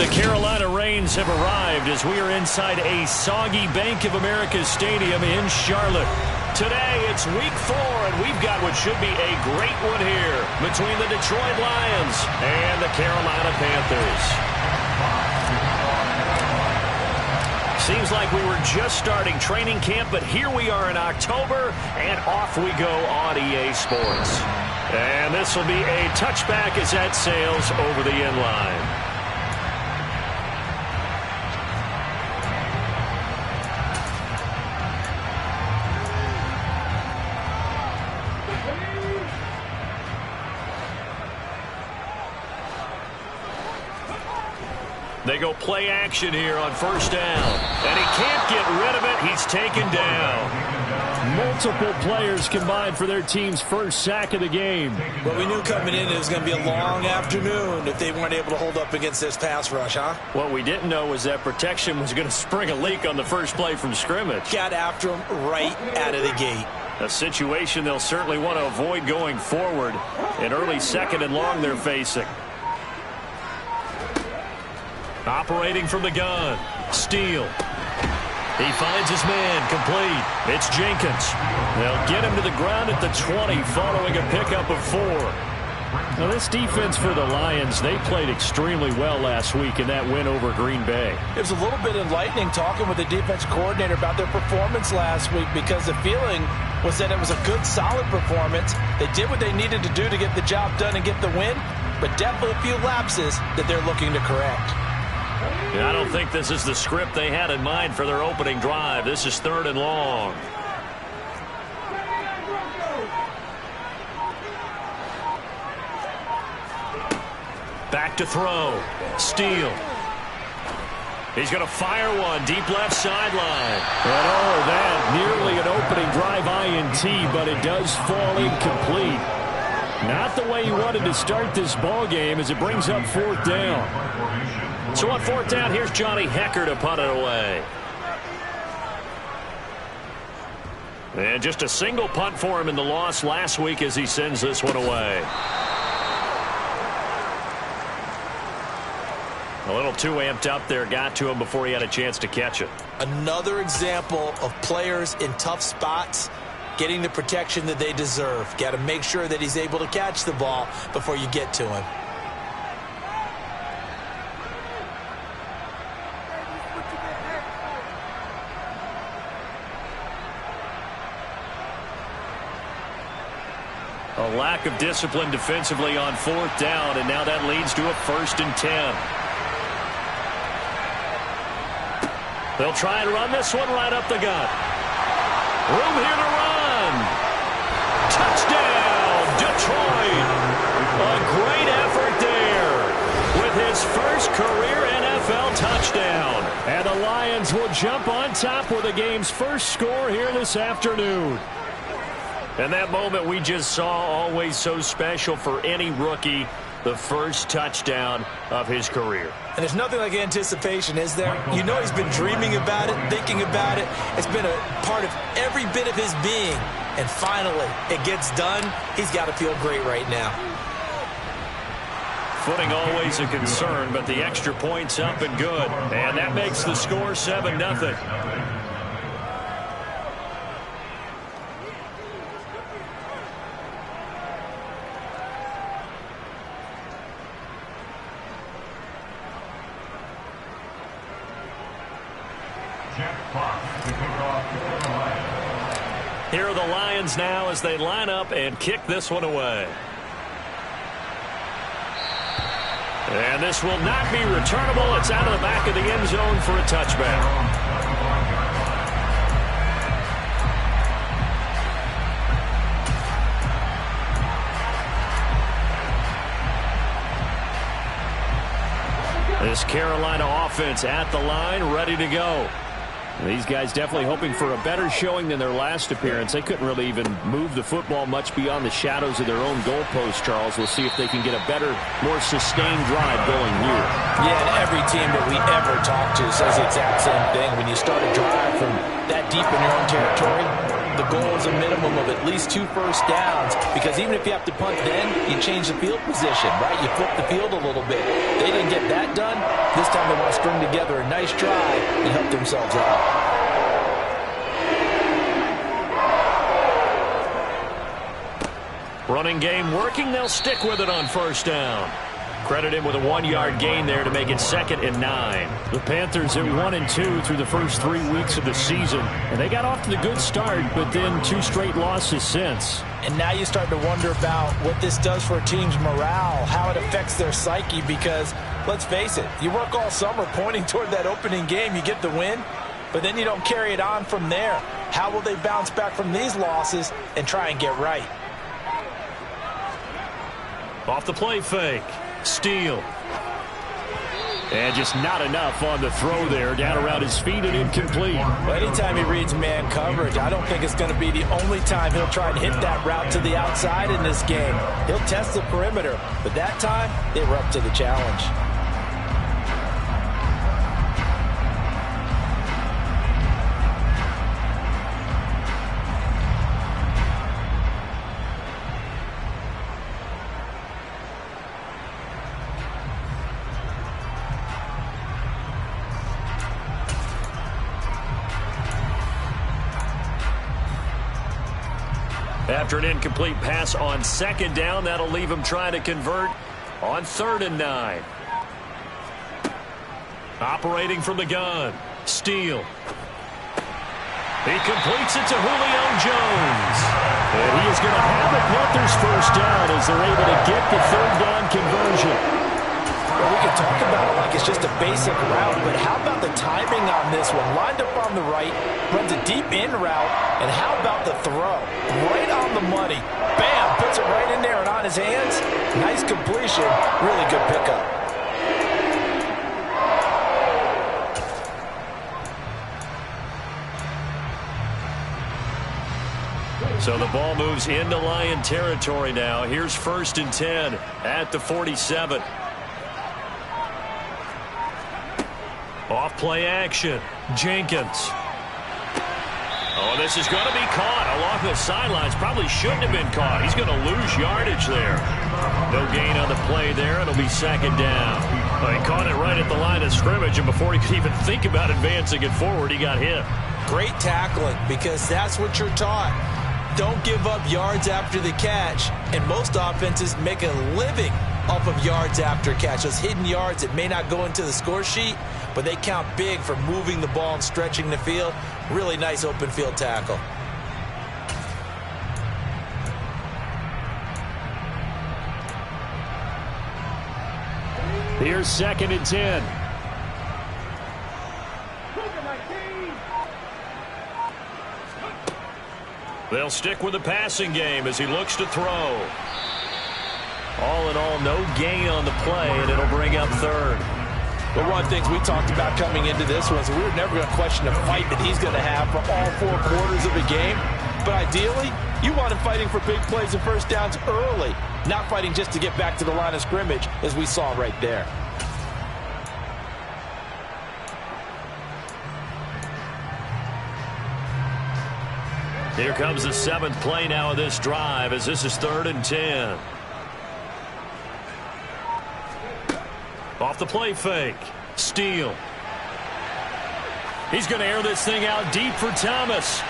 The Carolina Rains have arrived as we are inside a soggy Bank of America Stadium in Charlotte. Today, it's week 4, and we've got what should be a great one here between the Detroit Lions and the Carolina Panthers. Seems like we were just starting training camp, but here we are in October, and off we go on EA Sports. And this will be a touchback as that sails over the end line. They go play action here on first down. And he can't get rid of it. He's taken down. Multiple players combined for their team's first sack of the game. Well, we knew coming in it was going to be a long afternoon if they weren't able to hold up against this pass rush, huh? What we didn't know was that protection was going to spring a leak on the first play from scrimmage. Got after him right out of the gate. A situation they'll certainly want to avoid going forward. An early second and long they're facing. Operating from the gun. Steele. He finds his man complete. It's Jenkins. They'll get him to the ground at the 20 following a pickup of 4. Now this defense for the Lions, they played extremely well last week in that win over Green Bay. It was a little bit enlightening talking with the defense coordinator about their performance last week because the feeling was that it was a good, solid performance. They did what they needed to do to get the job done and get the win, but definitely a few lapses that they're looking to correct. Yeah, I don't think this is the script they had in mind for their opening drive. This is 3rd and long. Back to throw. Steele. He's going to fire one deep left sideline. And that nearly an opening drive INT, but it does fall incomplete. Not the way he wanted to start this ball game as it brings up 4th down. So on 4th down, here's Johnny Hecker to punt it away. And just a single punt for him in the loss last week as he sends this one away. A little too amped up there, got to him before he had a chance to catch it. Another example of players in tough spots getting the protection that they deserve. Got to make sure that he's able to catch the ball before you get to him. A lack of discipline defensively on 4th down, and now that leads to a 1st and 10. They'll try and run this one right up the gut. Room here to run. Touchdown, Detroit. A great effort there with his first career NFL touchdown. And the Lions will jump on top with the game's first score here this afternoon. And that moment we just saw, always so special for any rookie, the first touchdown of his career. And there's nothing like anticipation, is there? You know he's been dreaming about it, thinking about it. It's been a part of every bit of his being. And finally, it gets done. He's got to feel great right now. Footing always a concern, but the extra point's up and good. And that makes the score 7-0. Here are the Lions now as they line up and kick this one away. And this will not be returnable. It's out of the back of the end zone for a touchback. This Carolina offense at the line, ready to go. These guys definitely hoping for a better showing than their last appearance. They couldn't really even move the football much beyond the shadows of their own goalpost, Charles. We'll see if they can get a better, more sustained drive going here. Yeah, and every team that we ever talk to says the exact same thing. When you start a drive from that deep in your own territory, the goal is a minimum of at least 2 first downs, because even if you have to punt then, you change the field position, right? You flip the field a little bit. They didn't get that done. This time they want to string together a nice drive and help themselves out. Running game working. They'll stick with it on first down. Credit him with a 1-yard gain there to make it 2nd and 9. The Panthers are 1-2 through the first 3 weeks of the season, and they got off to the good start, but then 2 straight losses since. And now you start to wonder about what this does for a team's morale, how it affects their psyche, because let's face it, you work all summer pointing toward that opening game, you get the win, but then you don't carry it on from there. How will they bounce back from these losses and try and get right? Off the play fake. Steele. And just not enough on the throw there. Down around his feet and incomplete. Well, anytime he reads man coverage, I don't think it's going to be the only time he'll try and hit that route to the outside in this game. He'll test the perimeter, but that time they were up to the challenge. After an incomplete pass on 2nd down, that'll leave him trying to convert on 3rd and 9. Operating from the gun. Steele. He completes it to Julio Jones. And he is going to have the Panthers first down as they're able to get the 3rd down conversion. Well, we can talk about it like it's just a basic route, but how about the timing on this one? Lined up on the right, runs a deep in route, and how about the throw? Right on the money. Bam! Puts it right in there and on his hands. Nice completion. Really good pickup. So the ball moves into Lion territory now. Here's 1st and 10 at the 47. Off play action. Jenkins. Oh, this is going to be caught along the sidelines. Probably shouldn't have been caught. He's going to lose yardage there. No gain on the play there. It'll be 2nd down. Well, he caught it right at the line of scrimmage, and before he could even think about advancing it forward, he got hit. Great tackling, because that's what you're taught. Don't give up yards after the catch, and most offenses make a living off of yards after catch. Those hidden yards that may not go into the score sheet, but they count big for moving the ball and stretching the field. Really nice open field tackle. Here's 2nd and 10. They'll stick with the passing game as he looks to throw. All in all, no gain on the play, and it'll bring up 3rd. But one of the things we talked about coming into this was we were never going to question the fight that he's going to have for all 4 quarters of the game. But ideally, you want him fighting for big plays and first downs early, not fighting just to get back to the line of scrimmage, as we saw right there. Here comes the 7th play now of this drive, as this is 3rd and 10. Off the play fake. Steele. He's going to air this thing out deep for Thomas.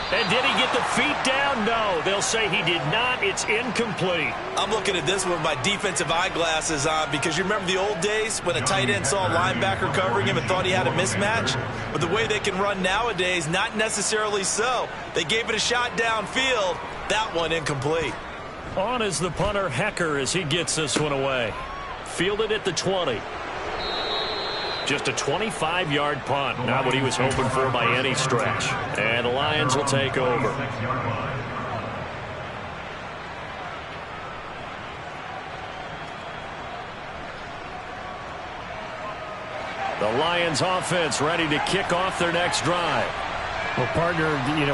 And did he get the feet down? No. They'll say he did not. It's incomplete. I'm looking at this with my defensive eyeglasses on, because you remember the old days when a tight end saw a linebacker covering him and thought he had a mismatch? But the way they can run nowadays, not necessarily so. They gave it a shot downfield. That one incomplete. On is the punter, Hecker, as he gets this one away. Fielded at the 20. Just a 25-yard punt. Not what he was hoping for by any stretch. And the Lions will take over. The Lions offense ready to kick off their next drive. Well, partner,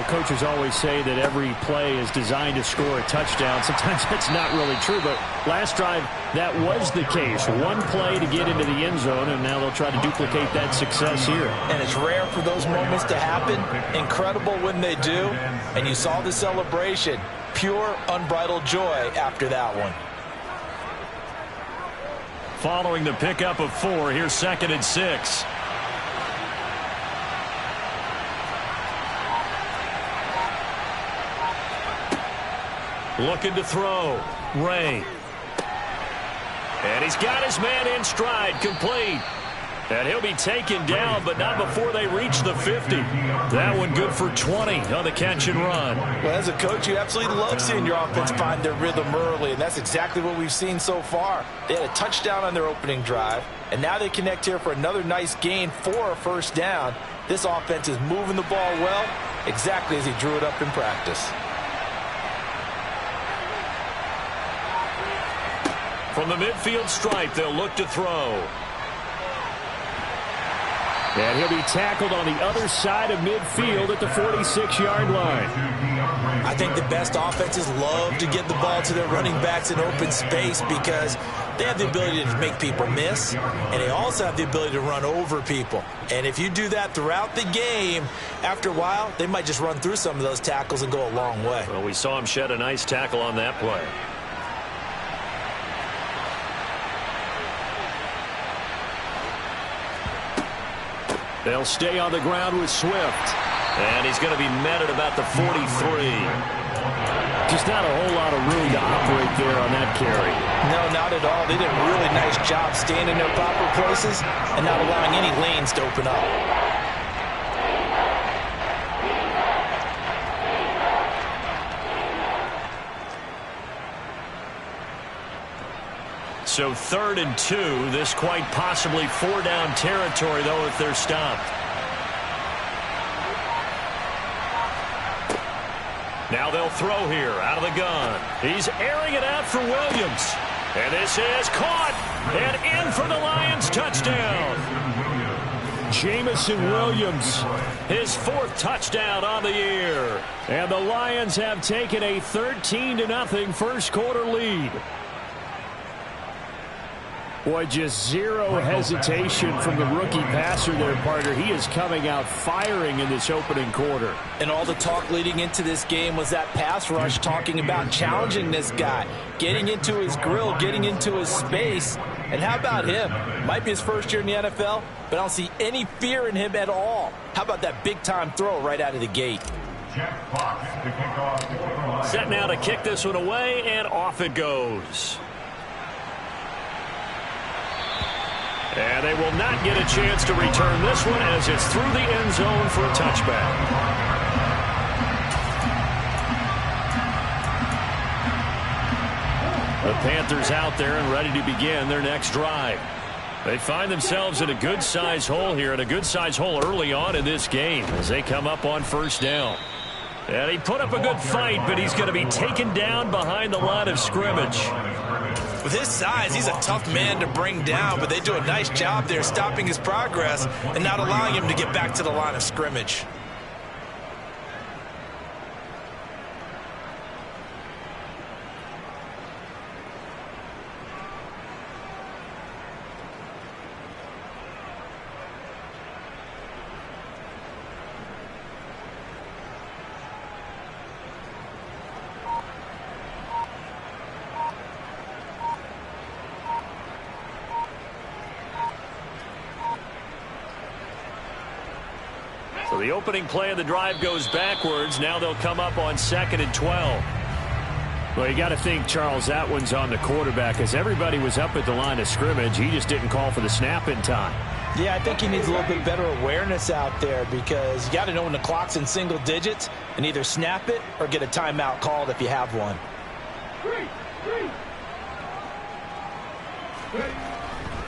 coaches always say that every play is designed to score a touchdown. Sometimes that's not really true, but last drive, that was the case. One play to get into the end zone, and now they'll try to duplicate that success here. And it's rare for those moments to happen. Incredible when they do. And you saw the celebration. Pure, unbridled joy after that one. Following the pickup of 4, here's 2nd and 6. Looking to throw. Ray. And he's got his man in stride, complete. And he'll be taken down, but not before they reach the 50. That one good for 20 on the catch and run. Well, as a coach, you absolutely love seeing your offense find their rhythm early, and that's exactly what we've seen so far. They had a touchdown on their opening drive, and now they connect here for another nice gain for a first down. This offense is moving the ball well, exactly as he drew it up in practice. From the midfield stripe, they'll look to throw. And he'll be tackled on the other side of midfield at the 46-yard line. I think the best offenses love to get the ball to their running backs in open space because they have the ability to make people miss, and they also have the ability to run over people. And if you do that throughout the game, after a while, they might just run through some of those tackles and go a long way. Well, we saw him shed a nice tackle on that play. They'll stay on the ground with Swift. And he's going to be met at about the 43. Just not a whole lot of room to operate there on that carry. No, not at all. They did a really nice job staying in their proper places and not allowing any lanes to open up. So 3rd and 2. This quite possibly 4-down territory, though, if they're stopped. Now they'll throw here out of the gun. He's airing it out for Williams. And this is caught and in for the Lions touchdown. Jamison Williams, his 4th touchdown on the year. And the Lions have taken a 13-0 first quarter lead. Boy, just zero hesitation from the rookie passer there, partner. He is coming out firing in this opening quarter. And all the talk leading into this game was that pass rush talking about challenging this guy, getting into his grill, getting into his space. And how about him? Might be his first year in the NFL, but I don't see any fear in him at all. How about that big-time throw right out of the gate? Set now to kick this one away, and off it goes. And they will not get a chance to return this one as it's through the end zone for a touchback. The Panthers out there and ready to begin their next drive. They find themselves in a good-sized hole here, and a good-sized hole early on in this game as they come up on first down. And he put up a good fight, but he's going to be taken down behind the line of scrimmage. With his size, he's a tough man to bring down, but they do a nice job there stopping his progress and not allowing him to get back to the line of scrimmage. So the opening play of the drive goes backwards. Now they'll come up on 2nd and 12. Well, you got to think, Charles, that one's on the quarterback as everybody was up at the line of scrimmage. He just didn't call for the snap in time. Yeah, I think he needs a little bit better awareness out there because you got to know when the clock's in single digits and either snap it or get a timeout called if you have one.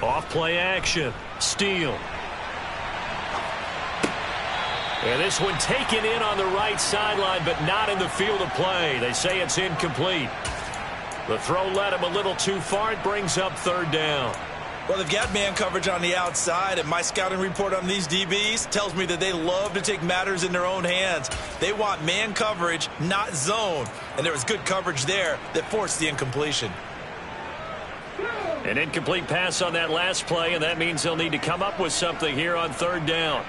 Off play action. Steele. And this one taken in on the right sideline, but not in the field of play. They say it's incomplete. The throw led him a little too far. It brings up 3rd down. Well, they've got man coverage on the outside, and my scouting report on these DBs tells me that they love to take matters in their own hands. They want man coverage, not zone. And there was good coverage there that forced the incompletion. An incomplete pass on that last play, and that means they'll need to come up with something here on third down.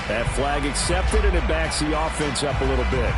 That flag accepted, and it backs the offense up a little bit.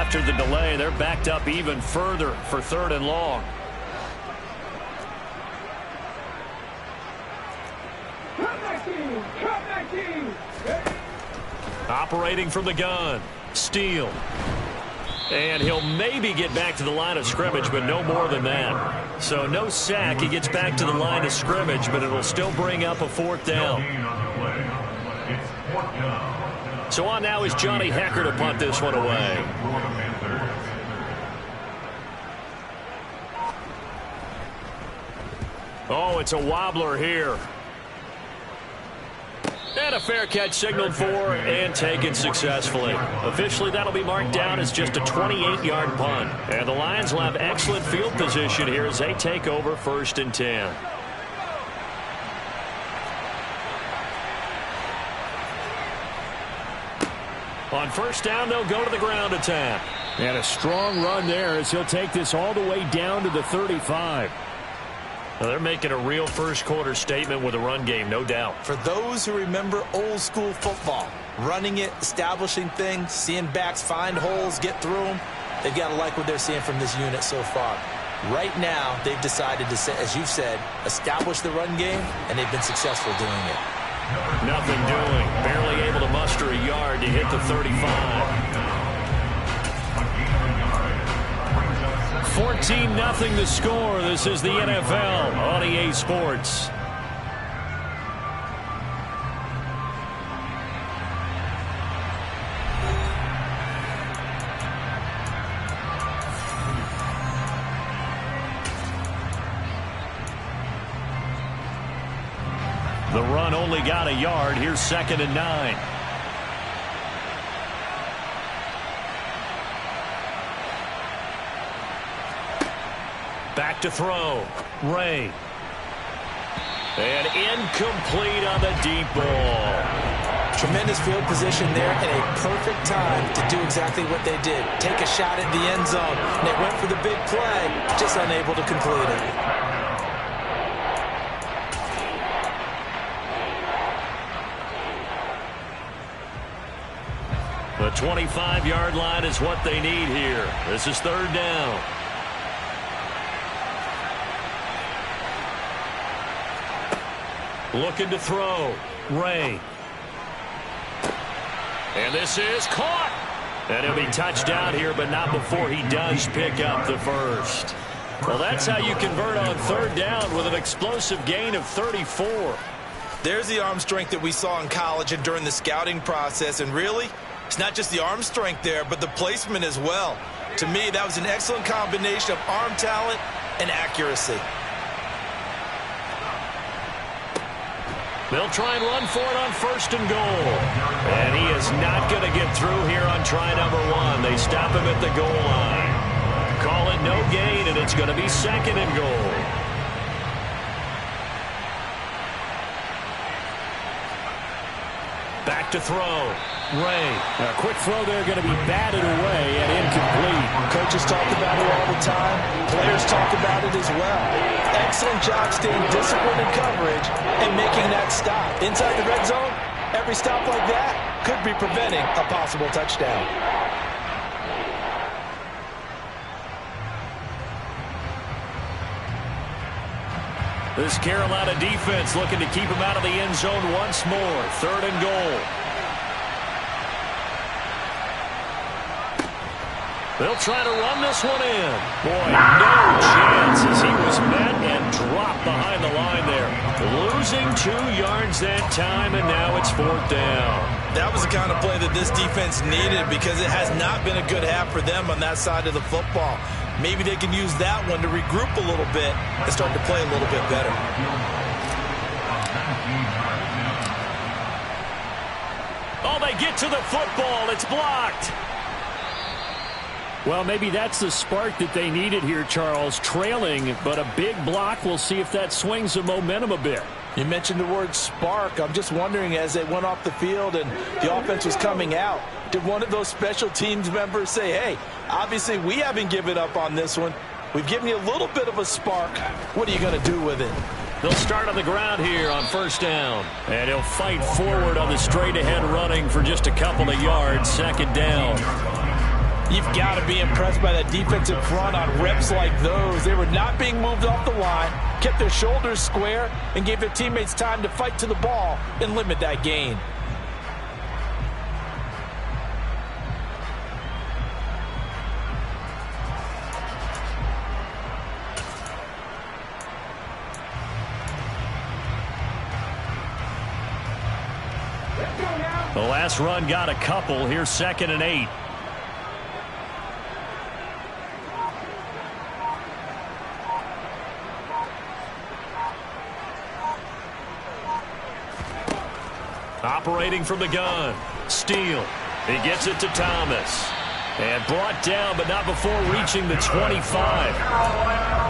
after the delay. They're backed up even further for 3rd and long. Operating from the gun. Steele. And he'll maybe get back to the line of scrimmage, but no more than that. So no sack. He gets back to the line of scrimmage, but it'll still bring up a 4th down. So on now is Johnny Hecker to punt this one away. Oh, it's a wobbler here. And a fair catch signaled for and taken successfully. Officially, that'll be marked down as just a 28-yard punt. And the Lions will have excellent field position here as they take over 1st and 10. On 1st down, they'll go to the ground attack. And a strong run there as he'll take this all the way down to the 35. Well, they're making a real first-quarter statement with a run game, no doubt. For those who remember old-school football, running it, establishing things, seeing backs find holes, get through them, they've got to like what they're seeing from this unit so far. Right now, they've decided to, as you've said, establish the run game, and they've been successful doing it. Nothing doing. Barely able to muster a yard to hit the 35. 14-0 the score. This is the NFL on EA Sports. The run only got a yard. Here's 2nd and 9. Back to throw. Ray. And incomplete on the deep ball. Tremendous field position there and a perfect time to do exactly what they did. Take a shot at the end zone. And they went for the big play, just unable to complete it. The 25-yard line is what they need here. This is 3rd down. Looking to throw. Ray. And this is caught. And he'll be touchdown here, but not before he does pick up the first. Well, that's how you convert on 3rd down with an explosive gain of 34. There's the arm strength that we saw in college and during the scouting process. And really, it's not just the arm strength there, but the placement as well. To me, that was an excellent combination of arm talent and accuracy. They'll try and run for it on 1st and goal. And he is not going to get through here on try number 1. They stop him at the goal line. Call it no gain, and it's going to be 2nd and goal. Back to throw. Ray. A quick throw there going to be batted away and incomplete. Coaches talk about it all the time. Players talk about it as well. Excellent job staying disciplined in coverage and making that stop. Inside the red zone, every stop like that could be preventing a possible touchdown. This Carolina defense looking to keep him out of the end zone once more. 3rd and goal. They'll try to run this one in. Boy, no chance as he was met and dropped behind the line there. Losing 2 yards that time, and now it's 4th down. That was the kind of play that this defense needed because it has not been a good half for them on that side of the football. Maybe they can use that one to regroup a little bit and start to play a little bit better. Oh, they get to the football. It's blocked. Well, maybe that's the spark that they needed here, Charles. Trailing, but a big block. We'll see if that swings the momentum a bit. You mentioned the word spark. I'm just wondering, as they went off the field and the offense was coming out, did one of those special teams members say, hey, obviously we haven't given up on this one. We've given you a little bit of a spark. What are you going to do with it? They'll start on the ground here on 1st down. And he'll fight forward on the straight-ahead running for just a couple of yards. 2nd down. You've got to be impressed by that defensive front on reps like those. They were not being moved off the line, kept their shoulders square, and gave their teammates time to fight to the ball and limit that gain. The last run got a couple. Here's 2nd and 8. Operating from the gun. Steele. He gets it to Thomas. And brought down, but not before reaching the 25.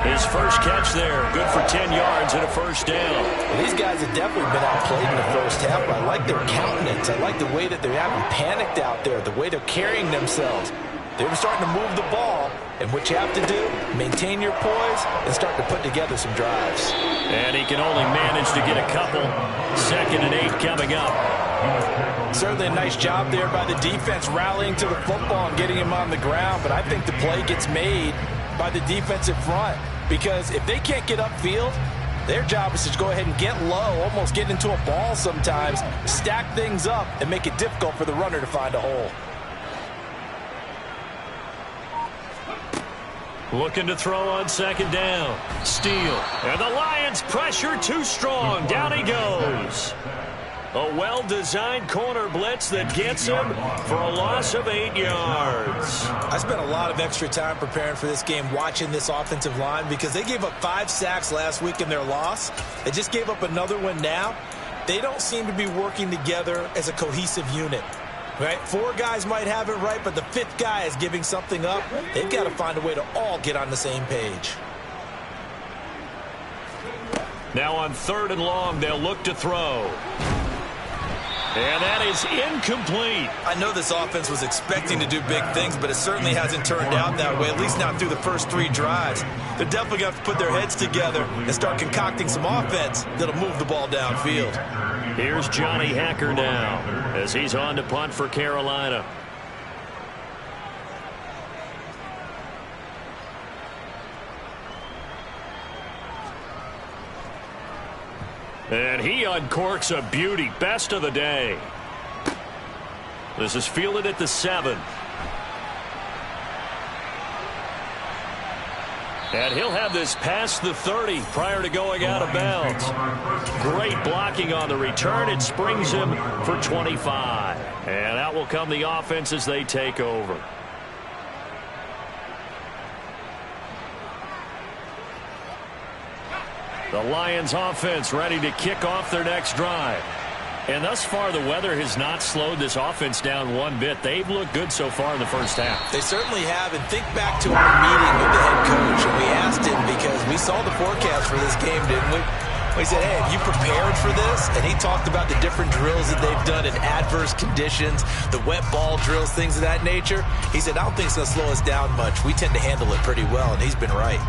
His first catch there. Good for 10 yards and a first down. Well, these guys have definitely been outplayed in the first half, but I like their countenance. I like the way that they're having panicked out there, the way they're carrying themselves. They were starting to move the ball, and what you have to do, maintain your poise and start to put together some drives. And he can only manage to get a couple. 2nd and 8 coming up. Certainly a nice job there by the defense rallying to the football and getting him on the ground, but I think the play gets made by the defensive front because if they can't get upfield, their job is to go ahead and get low, almost get into a ball sometimes, stack things up, and make it difficult for the runner to find a hole. Looking to throw on 2nd down. Steele. And the Lions pressure too strong. Down he goes. A well-designed corner blitz that gets him for a loss of 8 yards. I spent a lot of extra time preparing for this game watching this offensive line because they gave up 5 sacks last week in their loss. They just gave up another one now. They don't seem to be working together as a cohesive unit. Right? 4 guys might have it right, but the 5th guy is giving something up. They've got to find a way to all get on the same page. Now on 3rd and long, they'll look to throw. And that is incomplete. I know this offense was expecting to do big things, but it certainly hasn't turned out that way, at least not through the first 3 drives. They're definitely going to have to put their heads together and start concocting some offense that'll move the ball downfield. Here's Johnny Hacker now as he's on to punt for Carolina. And he uncorks a beauty. Best of the day. This is fielded at the 7. And he'll have this past the 30 prior to going out of bounds. Great blocking on the return. It springs him for 25. And out will come the offense as they take over. The Lions offense ready to kick off their next drive. And thus far, the weather has not slowed this offense down one bit. They've looked good so far in the first half. They certainly have. And think back to our meeting with the head coach. And we asked him because we saw the forecast for this game, didn't we? We said, hey, have you prepared for this? And he talked about the different drills that they've done in adverse conditions, the wet ball drills, things of that nature. He said, I don't think it's going to slow us down much. We tend to handle it pretty well, and he's been right.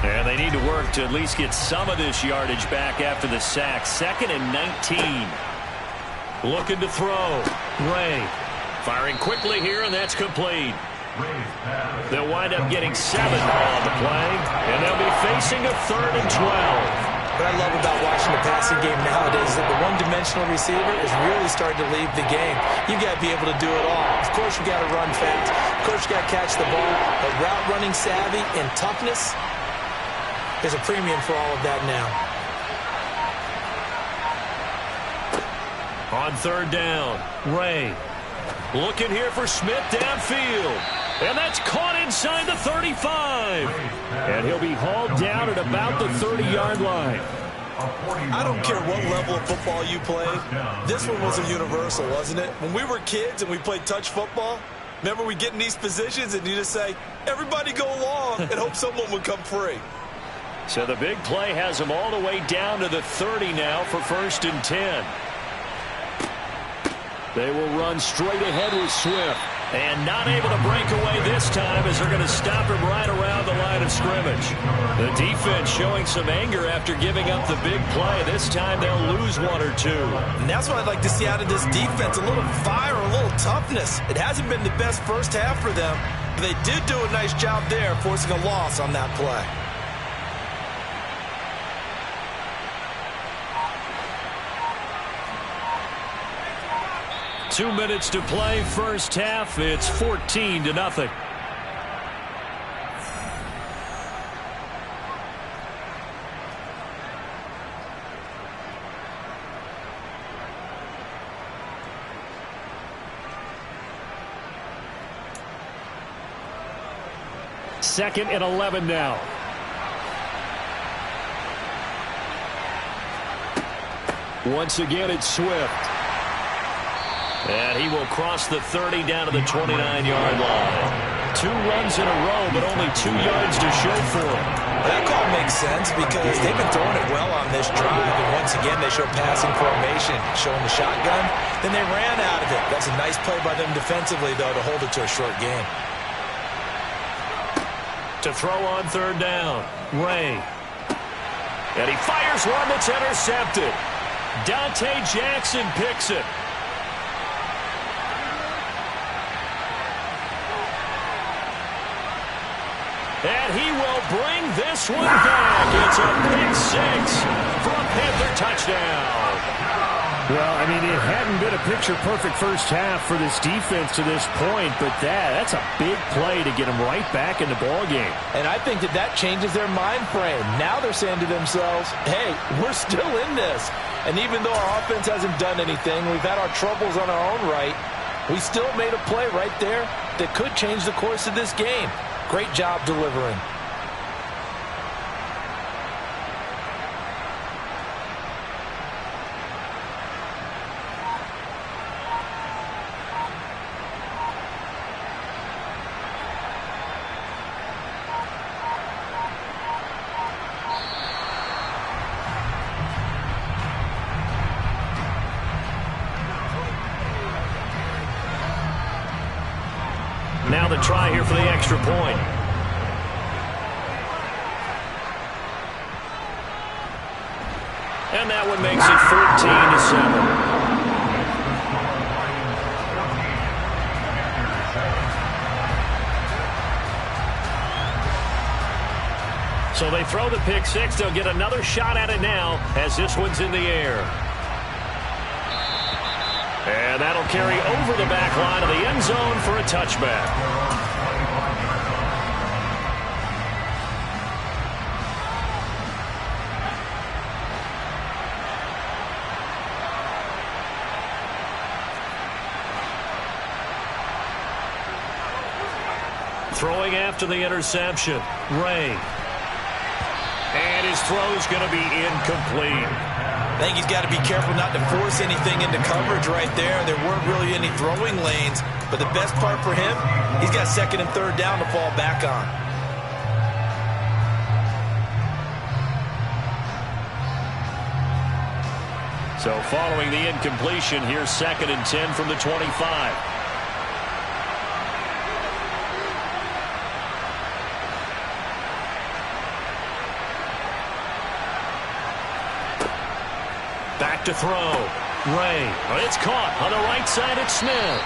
And they need to work to at least get some of this yardage back after the sack. 2nd and 19. Looking to throw. Ray. Firing quickly here, and that's complete. They'll wind up getting 7 on the play, and they'll be facing a 3rd and 12. What I love about watching the passing game nowadays is that the one-dimensional receiver is really starting to leave the game. You got to be able to do it all. Of course, you got to run fast. Of course, you got to catch the ball. But route running savvy and toughness, there's a premium for all of that now. On 3rd down, Ray. Looking here for Smith downfield. And that's caught inside the 35. And he'll be hauled down at about the 30-yard line. I don't care what level of football you play. This one was a universal, wasn't it? When we were kids and we played touch football, remember we get in these positions and you just say, everybody go along and hope someone would come free. So the big play has them all the way down to the 30 now for 1st and 10. They will run straight ahead with Swift. And not able to break away this time as they're going to stop him right around the line of scrimmage. The defense showing some anger after giving up the big play. This time they'll lose one or two. And that's what I'd like to see out of this defense, a little fire, a little toughness. It hasn't been the best first half for them, but they did do a nice job there forcing a loss on that play. Two minutes to play, first half. It's 14-0. Second and 11 now. Once again, it's Swift. And he will cross the 30 down to the 29-yard line. 2 runs in a row, but only 2 yards to show for him. That call makes sense because they've been throwing it well on this drive. And once again, they show passing formation, showing the shotgun. Then they ran out of it. That's a nice play by them defensively, though, to hold it to a short game. To throw on third down, Ray. And he fires one that's intercepted. Dante Jackson picks it. And he will bring this one back. It's a pick 6 for a Panther touchdown. Well, I mean, it hadn't been a picture-perfect first half for this defense to this point, but that's a big play to get them right back in the ballgame. And I think that changes their mind frame. Now they're saying to themselves, hey, we're still in this. And even though our offense hasn't done anything, we've had our troubles on our own right, we still made a play right there that could change the course of this game. Great job delivering. Now the try here for the extra point. And that one makes it 14-7. So they throw the pick 6. They'll get another shot at it now as this one's in the air. And that'll carry over the back line of the end zone for a touchback. Throwing after the interception, Ray. And his throw's going to be incomplete. I think he's got to be careful not to force anything into coverage right there. There weren't really any throwing lanes, but the best part for him, he's got second and third down to fall back on. So following the incompletion, here's second and 10 from the 25. Back to throw. Ray. It's caught on the right side at Smith.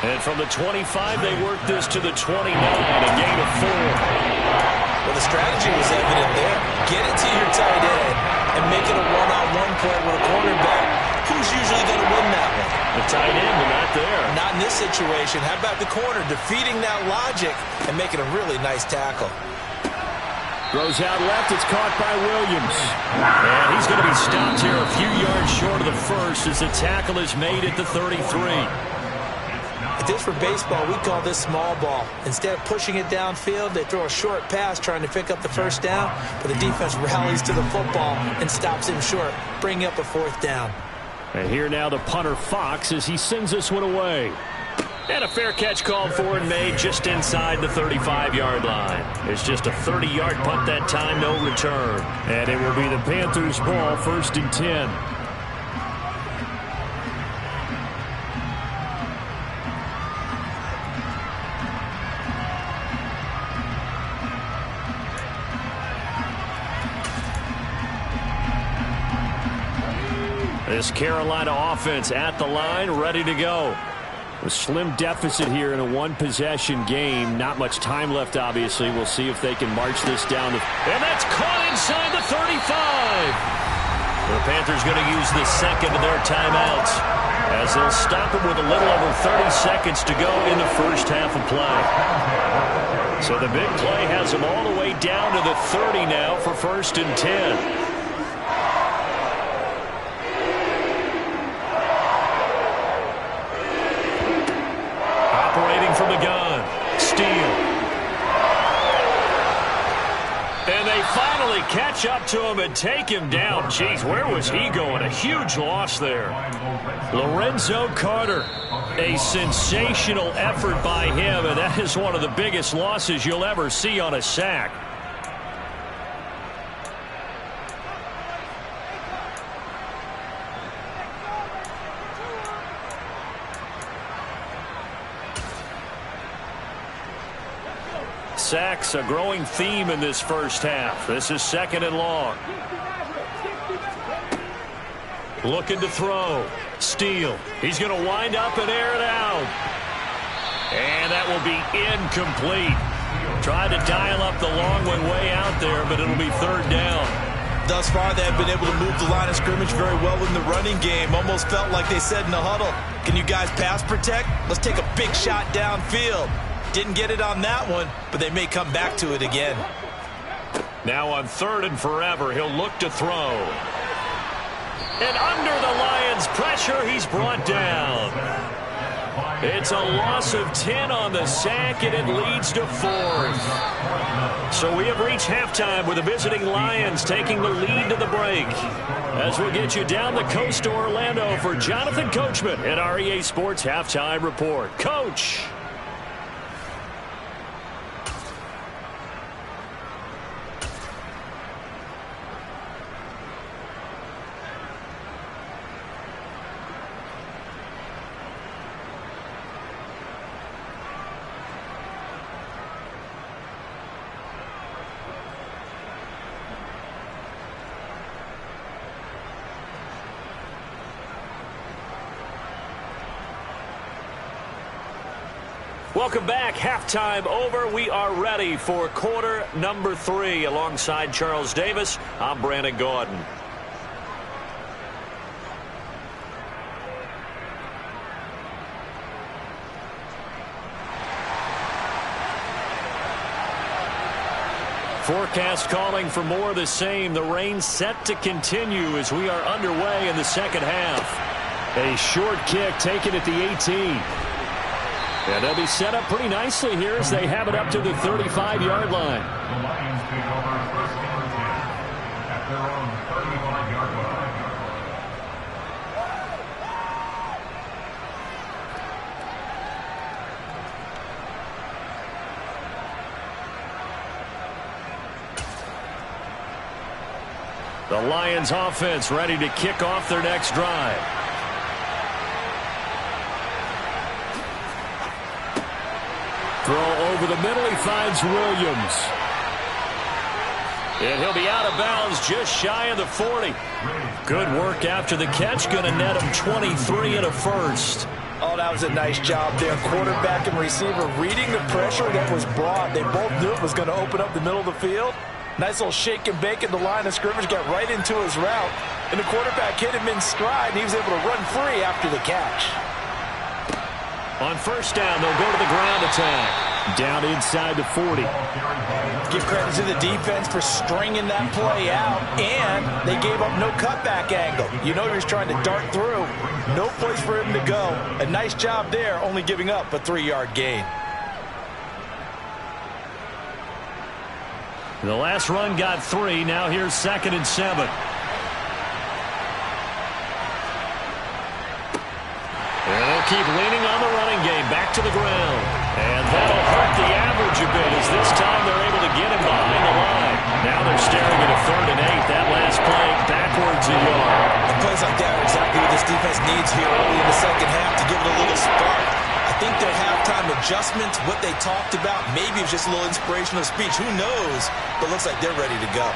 And from the 25, they work this to the 29, a gain of 4. Well, the strategy was evident there. Get it to your tight end and make it a one-on-one play with a cornerback. Who's usually going to win that one? The tight end, but not there. Not in this situation. How about the corner defeating that logic and making a really nice tackle? Throws out left. It's caught by Williams. And he's going to be stopped here a few yards short of the first as the tackle is made at the 33. If this were baseball, we call this small ball. Instead of pushing it downfield, they throw a short pass trying to pick up the first down, but the defense rallies to the football and stops him short, bringing up a fourth down. And here now the punter Fox as he sends this one away. And a fair catch called for and made just inside the 35-yard line. It's just a 30-yard punt that time, no return. And it will be the Panthers' ball, first and 10. This Carolina offense at the line, ready to go. A slim deficit here in a one-possession game. Not much time left, obviously. We'll see if they can march this down. And that's caught inside the 35. The Panthers going to use the second of their timeouts as they'll stop it with a little over 30 seconds to go in the first half of play. So the big play has them all the way down to the 30 now for 1st and 10. From the gun, Steele. And they finally catch up to him and take him down. Jeez, where was he going? A huge loss there. Lorenzo Carter, a sensational effort by him, and that is one of the biggest losses you'll ever see on a sack. Sacks, a growing theme in this first half. This is 2nd and long. Looking to throw. Steele. He's going to wind up and air it out. And that will be incomplete. Tried to dial up the long one way out there, but it'll be 3rd down. Thus far, they have been able to move the line of scrimmage very well in the running game. Almost felt like they said in the huddle, can you guys pass protect? Let's take a big shot downfield. Didn't get it on that one, but they may come back to it again. Now on 3rd and forever, he'll look to throw. And under the Lions' pressure, he's brought down. It's a loss of 10 on the sack, and it leads to 4th. So we have reached halftime with the visiting Lions taking the lead to the break. As we'll get you down the coast to Orlando for Jonathan Coachman at our EA Sports Halftime Report. Coach. Welcome back. Halftime over. We are ready for quarter number 3. Alongside Charles Davis, I'm Brandon Gaudin. Forecast calling for more of the same. The rain set to continue as we are underway in the second half. A short kick taken at the 18. And they'll be set up pretty nicely here as they have it up to the 35-yard line. The Lions take over 1st and 10 at their own 35-yard line. The Lions offense ready to kick off their next drive. Throw over the middle. He finds Williams. And he'll be out of bounds just shy of the 40. Good work after the catch. Going to net him 23 and a first. Oh, that was a nice job there. Quarterback and receiver reading the pressure that was brought. They both knew it was going to open up the middle of the field. Nice little shake and bake at the line of scrimmage. Got right into his route. And the quarterback hit him in stride, and he was able to run free after the catch. On first down, they'll go to the ground attack. Down inside the 40. Give credit to the defense for stringing that play out, and they gave up no cutback angle. You know he was trying to dart through. No place for him to go. A nice job there, only giving up a 3-yard gain. The last run got 3. Now here's 2nd and 7. And they'll keep leaning on the running game. Back to the ground. And that'll hurt the average a bit as this time they're able to get him behind the line. Now they're staring at a 3rd and 8. That last play backwards a yard. And plays like that are exactly what this defense needs here early in the second half to give it a little spark. I think their halftime adjustments, what they talked about, maybe it was just a little inspirational speech. Who knows? But looks like they're ready to go.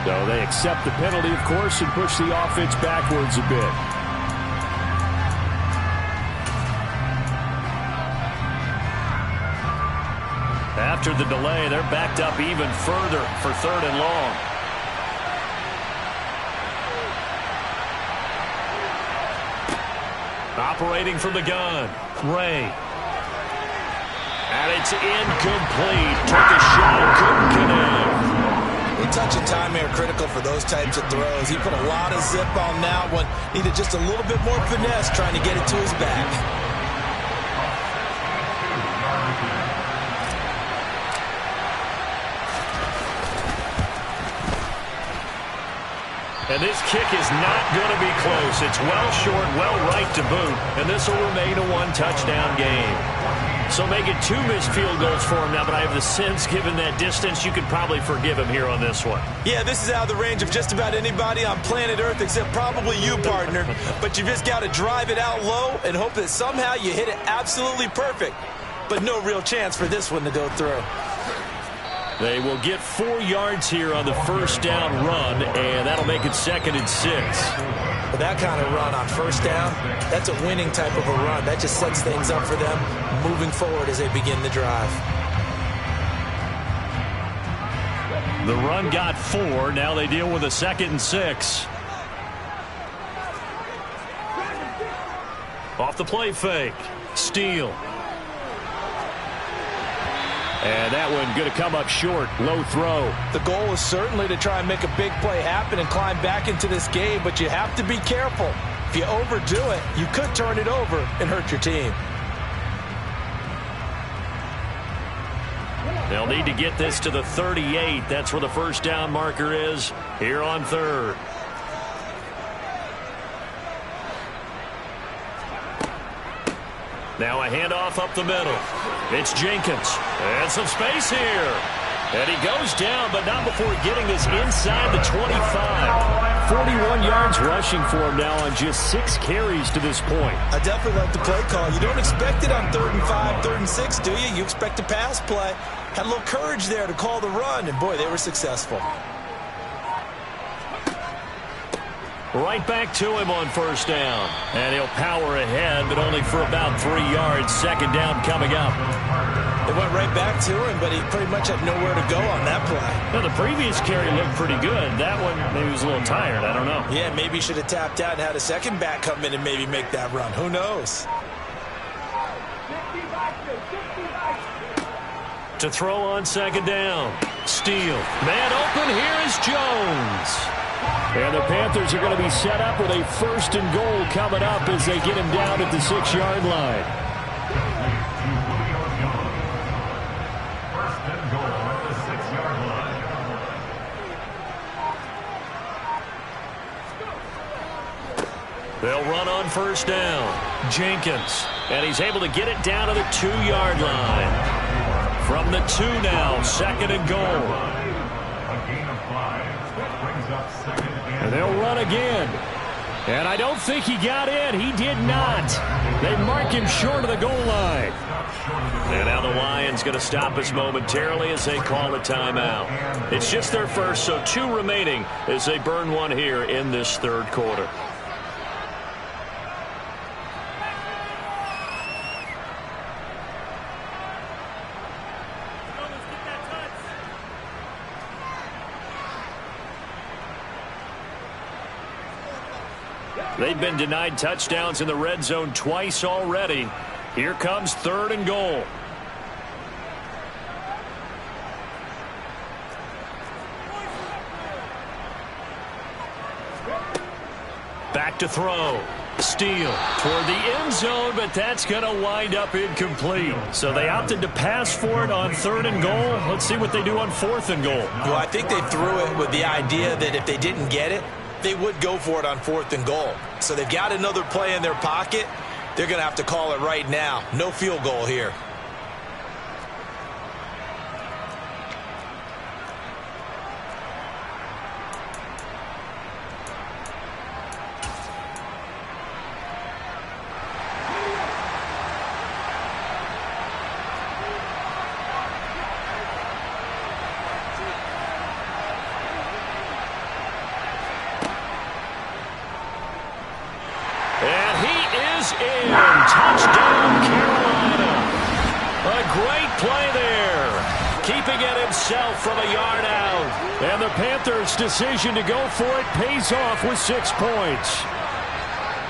So they accept the penalty, of course, and push the offense backwards a bit. After the delay, they're backed up even further for 3rd and long. Operating from the gun, Ray. And it's incomplete. Took a shot, couldn't connect. Touch and timing are critical for those types of throws. He put a lot of zip on that one. Needed just a little bit more finesse trying to get it to his back. And this kick is not going to be close. It's well short, well right to boot. And this will remain a one-touchdown game. So make it 2 missed field goals for him now, but I have the sense, given that distance, you could probably forgive him here on this one. Yeah, this is out of the range of just about anybody on planet Earth except probably you, partner. But you just got to drive it out low and hope that somehow you hit it absolutely perfect. But no real chance for this one to go through. They will get 4 yards here on the first down run, and that'll make it 2nd and 6. But that kind of run on first down, that's a winning type of a run. That just sets things up for them moving forward as they begin the drive. The run got 4. Now they deal with a 2nd and 6. Off the play fake. Steele. And that one going to come up short. Low throw. The goal is certainly to try and make a big play happen and climb back into this game, but you have to be careful. If you overdo it, you could turn it over and hurt your team. They'll need to get this to the 38. That's where the first down marker is here on 3rd. Now a handoff up the middle. It's Jenkins. And some space here. And he goes down, but not before getting this inside the 25. 41 yards rushing for him now on just 6 carries to this point. I definitely like the play call. You don't expect it on 3rd and 5, 3rd and 6, do you? You expect a pass play. Had a little courage there to call the run, and boy, they were successful. Right back to him on first down. And he'll power ahead, but only for about 3 yards. 2nd down coming up. They went right back to him, but he pretty much had nowhere to go on that play. Now, the previous carry looked pretty good. That one, maybe he was a little tired. I don't know. Yeah, maybe he should have tapped out and had a second back come in and maybe make that run. Who knows? To throw on 2nd down. Steele. Man open. Here is Jones. And the Panthers are going to be set up with a 1st and goal coming up as they get him down at the 6-yard line. 1st and goal at the 6-yard line. They'll run on first down. Jenkins. And he's able to get it down to the 2-yard line. From the 2 now, 2nd and goal. A gain of 5. Brings up 2nd And they'll run again. And I don't think he got in. He did not. They mark him short of the goal line. And now the Lions going to stop us momentarily as they call a timeout. It's just their first, so 2 remaining as they burn one here in this 3rd quarter. They've been denied touchdowns in the red zone twice already. Here comes 3rd and goal. Back to throw. Steele toward the end zone, but that's going to wind up incomplete. So they opted to pass for it on 3rd and goal. Let's see what they do on 4th and goal. Well, I think they threw it with the idea that if they didn't get it, they would go for it on 4th and goal. So they've got another play in their pocket. They're going to have to call it right now. No field goal here. in. Touchdown, Carolina. A great play there. Keeping it himself from a yard out. And the Panthers' decision to go for it pays off with 6 points.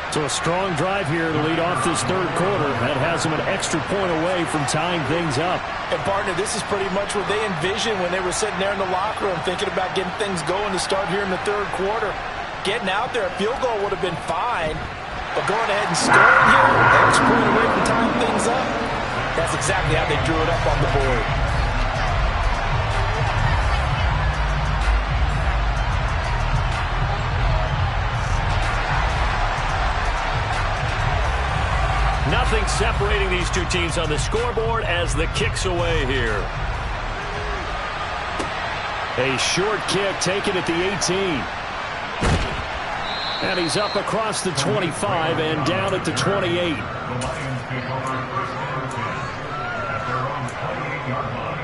So a strong drive here to lead off this third quarter. That has them an extra point away from tying things up. And, partner, this is pretty much what they envisioned when they were sitting there in the locker room thinking about getting things going to start here in the third quarter. Getting out there, a field goal would have been fine. But going ahead and scoring here, an extra point away from tying things up, that's exactly how they drew it up on the board. Nothing separating these two teams on the scoreboard as the kick's away here. A short kick taken at the 18. And he's up across the 25 and down at the 28. The Lions take over first and 10 at their own 28-yard line.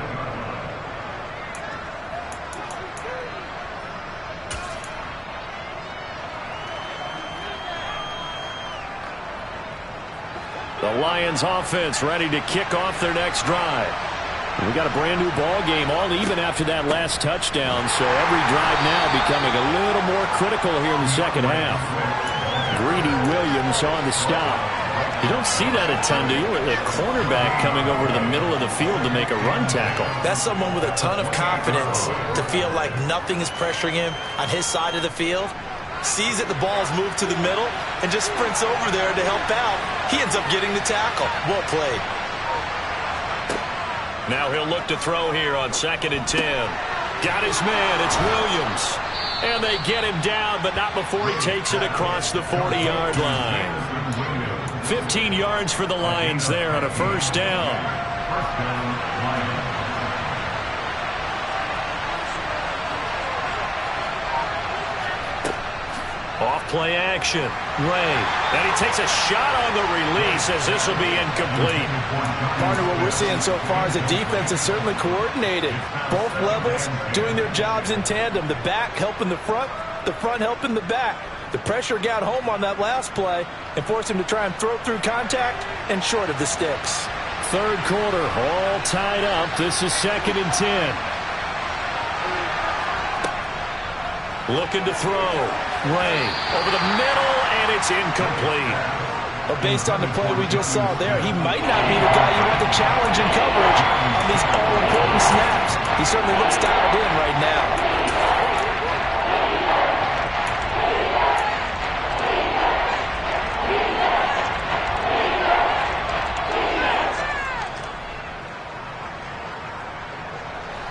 The Lions offense ready to kick off their next drive. We got a brand new ball game, all even after that last touchdown, so every drive now becoming a little more critical here in the second half. Greedy Williams on the stop. You don't see that a ton, do you? A cornerback coming over to the middle of the field to make a run tackle. That's someone with a ton of confidence to feel like nothing is pressuring him on his side of the field. Sees that the ball's moved to the middle and just sprints over there to help out. He ends up getting the tackle. Well played. Now he'll look to throw here on 2nd and 10. Got his man. It's Williams. And they get him down, but not before he takes it across the 40-yard line. 15 yards for the Lions there on a first down. First down, Lions. Off play action. Ray. And he takes a shot on the release as this will be incomplete. Partner, what we're seeing so far is the defense is certainly coordinated. Both levels doing their jobs in tandem. The back helping the front helping the back. The pressure got home on that last play and forced him to try and throw through contact and short of the sticks. Third quarter, all tied up. This is 2nd and 10. Looking to throw. Ray over the middle, and it's incomplete. But based on the play we just saw there, he might not be the guy you want to challenge in coverage on these all-important snaps. He certainly looks dialed in right now.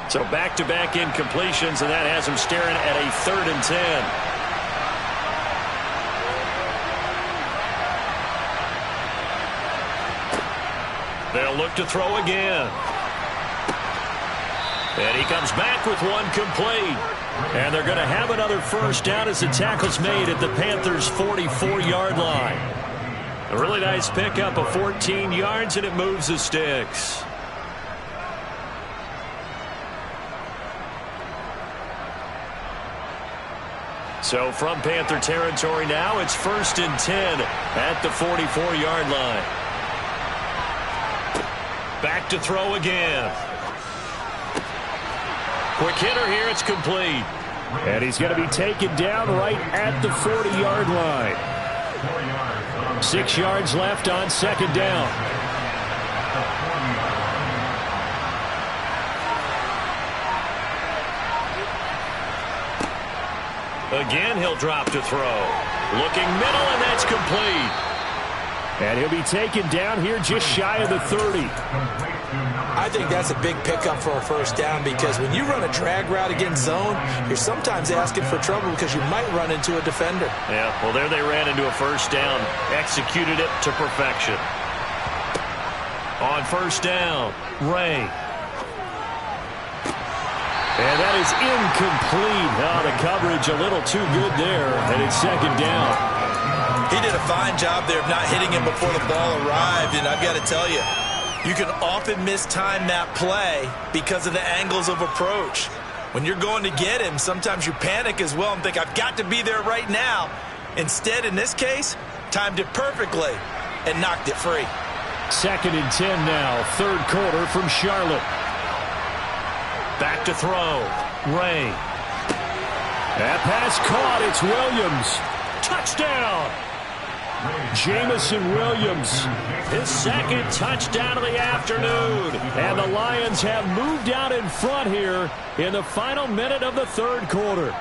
So back-to-back incompletions, and that has him staring at a 3rd and 10. They'll look to throw again. And he comes back with one complete. And they're going to have another first down as the tackle's made at the Panthers' 44-yard line. A really nice pickup of 14 yards, and it moves the sticks. So from Panther territory now, it's 1st and 10 at the 44-yard line. Back to throw again. Quick hitter here, it's complete. And he's going to be taken down right at the 40-yard line. 6 yards left on 2nd down. Again, he'll drop to throw. Looking middle, and that's complete. And he'll be taken down here just shy of the 30. I think that's a big pickup for a first down because when you run a drag route against zone, you're sometimes asking for trouble because you might run into a defender. Yeah, well, there they ran into a first down. Executed it to perfection. On first down, Ray. And that is incomplete. Oh, the coverage a little too good there, and it's 2nd down. He did a fine job there of not hitting him before the ball arrived, and I've got to tell you, you can often mistime that play because of the angles of approach. When you're going to get him, sometimes you panic as well and think, I've got to be there right now. Instead, in this case, timed it perfectly. and knocked it free. 2nd and 10 now, 3rd quarter from Charlotte. Back to throw. Ray. That pass caught. It's Williams. Touchdown. Jamison Williams. His 2nd touchdown of the afternoon. And the Lions have moved out in front here in the final minute of the 3rd quarter.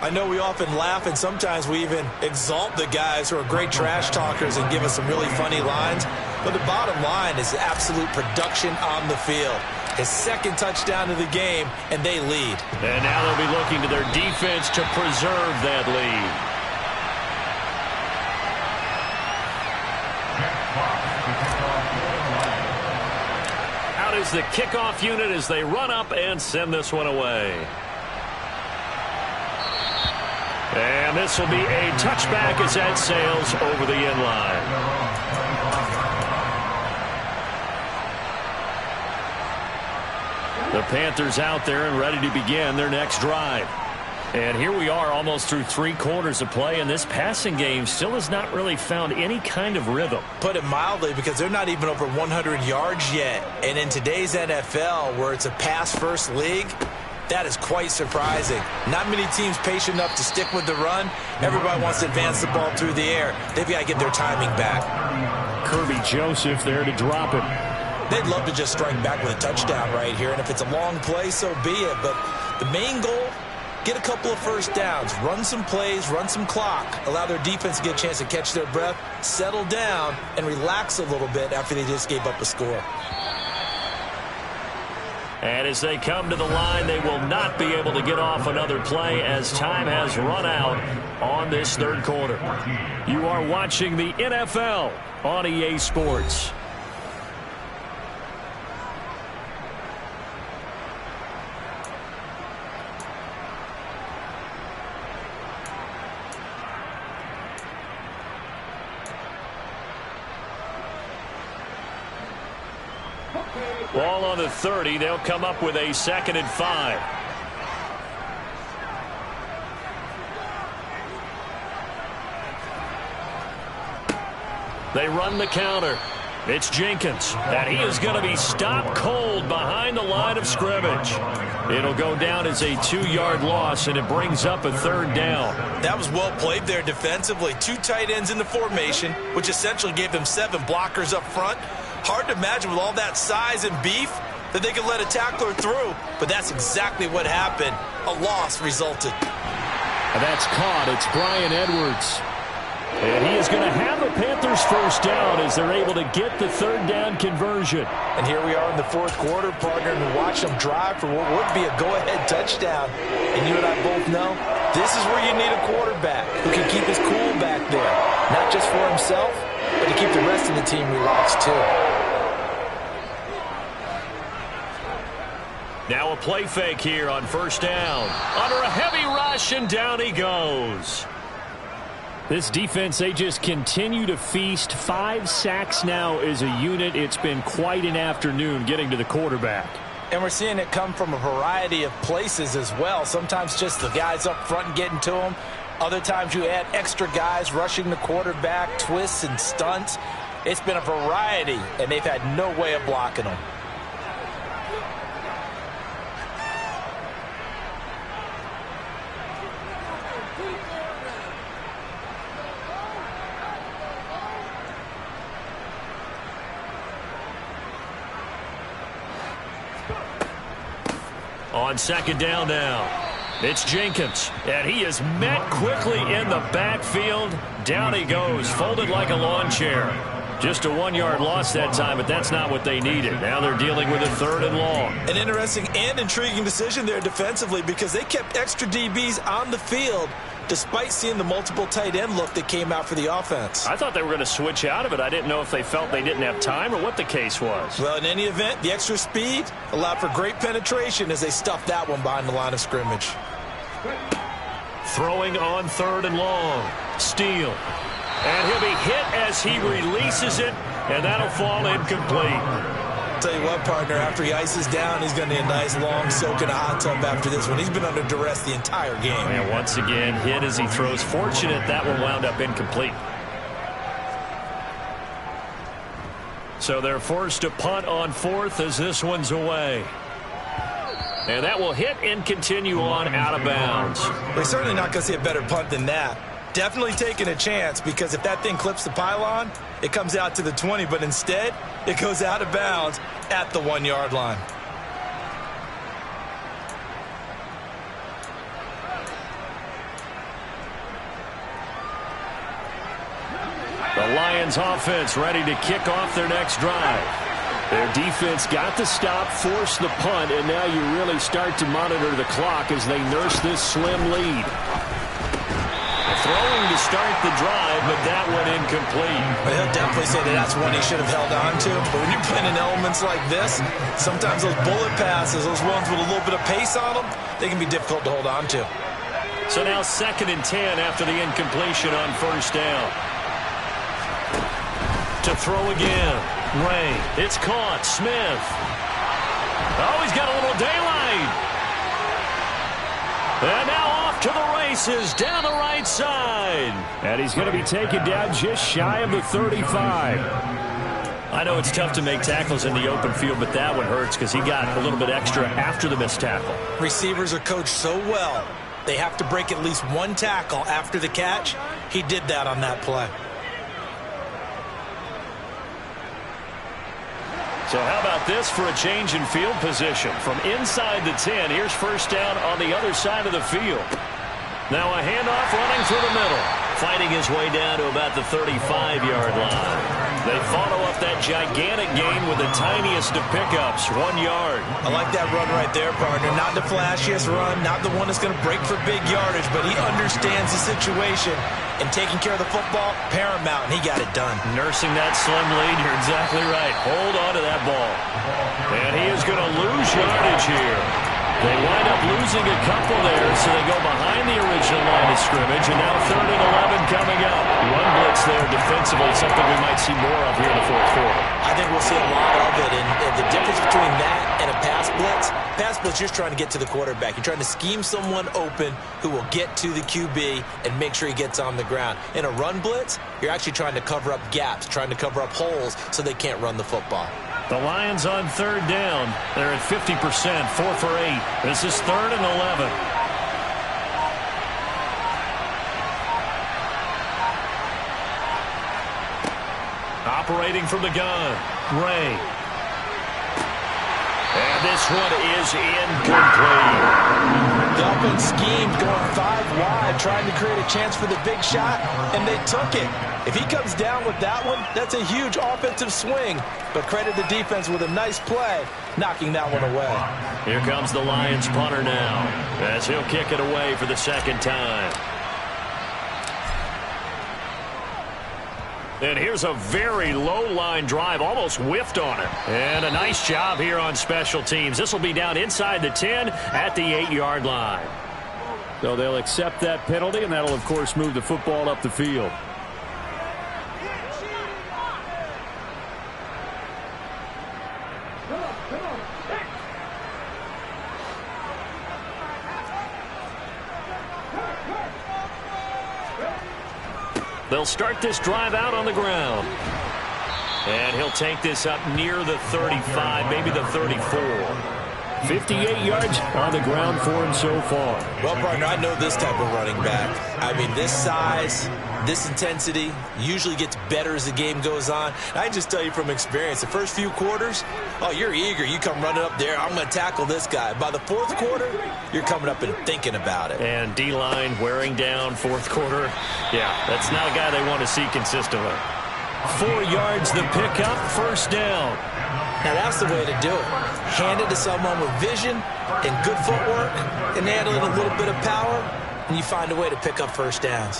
I know we often laugh, and sometimes we even exalt the guys who are great trash talkers and give us some really funny lines. But the bottom line is absolute production on the field. His 2nd touchdown of the game, and they lead. And now they'll be looking to their defense to preserve that lead. Out is the kickoff unit as they run up and send this one away. And this will be a touchback as that sails over the end line. The Panthers out there and ready to begin their next drive. And here we are almost through 3 quarters of play, and this passing game still has not really found any kind of rhythm. Put it mildly, because they're not even over 100 yards yet. And in today's NFL, where it's a pass-first league, that is quite surprising. Not many teams patient enough to stick with the run. Everybody wants to advance the ball through the air. They've got to get their timing back. Kirby Joseph there to drop it. They'd love to just strike back with a touchdown right here, and if it's a long play, so be it. But the main goal, get a couple of first downs, run some plays, run some clock, allow their defense to get a chance to catch their breath, settle down, and relax a little bit after they just gave up a score. And as they come to the line, they will not be able to get off another play as time has run out on this 3rd quarter. You are watching the NFL on EA Sports. Ball on the 30. They'll come up with a 2nd and 5. They run the counter. It's Jenkins, and he is going to be stopped cold behind the line of scrimmage. It'll go down as a 2-yard loss, and it brings up a 3rd down. That was well played there defensively. 2 tight ends in the formation, which essentially gave them 7 blockers up front. Hard to imagine with all that size and beef that they could let a tackler through, but that's exactly what happened. A loss resulted. And that's caught. It's Brian Edwards. And he is going to have the Panthers 1st down as they're able to get the 3rd down conversion. And here we are in the 4th quarter, partner, and we watch them drive for what would be a go-ahead touchdown. And you and I both know this is where you need a quarterback who can keep his cool back there, not just for himself, but to keep the rest of the team relaxed too. Now a play fake here on 1st down. Under a heavy rush, and down he goes. This defense, they just continue to feast. 5 sacks now as a unit. It's been quite an afternoon getting to the quarterback. And we're seeing it come from a variety of places as well. Sometimes just the guys up front getting to them. Other times you add extra guys rushing the quarterback, twists and stunts. It's been a variety, and they've had no way of blocking them. On 2nd down now, it's Jenkins, and he is met quickly in the backfield. Down he goes, folded like a lawn chair. Just a 1-yard loss that time, but that's not what they needed. Now they're dealing with a 3rd and long. An interesting and intriguing decision there defensively, because they kept extra DBs on the field despite seeing the multiple tight end look that came out for the offense. I thought they were going to switch out of it. I didn't know if they felt they didn't have time or what the case was. Well, in any event, the extra speed allowed for great penetration as they stuffed that one behind the line of scrimmage. Throwing on 3rd and long. Steele. And he'll be hit as he releases it, and that'll fall incomplete. Tell you what, partner, after he ices down, he's going to need a nice long soak in a hot tub after this one. He's been under duress the entire game. And once again, hit as he throws. Fortunate that one wound up incomplete. So they're forced to punt on fourth as this one's away. And that will hit and continue on out of bounds. They're certainly not going to see a better punt than that. Definitely taking a chance, because if that thing clips the pylon, it comes out to the 20, but instead it goes out of bounds at the 1-yard line. The Lions offense ready to kick off their next drive. Their defense got the stop, forced the punt, and now you really start to monitor the clock as they nurse this slim lead. Throwing to start the drive, but that one incomplete. Well, he'll definitely say that that's one he should have held on to. But when you're playing in elements like this, sometimes those bullet passes, those ones with a little bit of pace on them, they can be difficult to hold on to. So now 2nd and 10 after the incompletion on first down. To throw again. Ray. It's caught. Smith. Oh, he's got a little daylight. And now off to the races down the right side. And he's going to be taken down just shy of the 35. I know it's tough to make tackles in the open field, but that one hurts because he got a little bit extra after the missed tackle. Receivers are coached so well. They have to break at least one tackle after the catch. He did that on that play. So how about this for a change in field position? From inside the 10, here's first down on the other side of the field. Now a handoff running through the middle. Fighting his way down to about the 35-yard line. They follow up that gigantic gain with the tiniest of pickups, 1 yard. I like that run right there, partner. Not the flashiest run, not the one that's going to break for big yardage, but he understands the situation. And taking care of the football, paramount, and he got it done. Nursing that slim lead, you're exactly right. Hold on to that ball. And he is going to lose yardage here. They wind up losing a couple there, so they go behind the original line of scrimmage, and now 3rd and 11 coming up. One blitz there defensively, something we might see more of here in the fourth quarter. I think we'll see a lot of it, and the difference between that and a pass blitz, you're just trying to get to the quarterback. You're trying to scheme someone open who will get to the QB and make sure he gets on the ground. In a run blitz, you're actually trying to cover up gaps, trying to cover up holes so they can't run the football. The Lions on 3rd down. They're at 50%, 4 for 8. This is 3rd and 11. Operating from the gun, Ray. And this one is incomplete. The offense schemed going 5 wide, trying to create a chance for the big shot, and they took it. If he comes down with that one, that's a huge offensive swing. But credit the defense with a nice play, knocking that one away. Here comes the Lions punter now, as he'll kick it away for the 2nd time. And here's a very low-line drive, almost whiffed on it. And a nice job here on special teams. This will be down inside the 10 at the 8-yard line. So they'll accept that penalty, and that'll, of course, move the football up the field. They'll start this drive out on the ground. And he'll take this up near the 35, maybe the 34. 58 yards on the ground for him so far. Well, partner, I know this type of running back. I mean, this size, this intensity usually gets better as the game goes on. I can just tell you from experience, the first few quarters, oh, you're eager. You come running up there, I'm going to tackle this guy. By the 4th quarter, you're coming up and thinking about it. And D-line wearing down 4th quarter. Yeah, that's not a guy they want to see consistently. 4 yards the pickup, first down. Now, that's the way to do it. Hand it to someone with vision and good footwork and add a little bit of power, and you find a way to pick up first downs.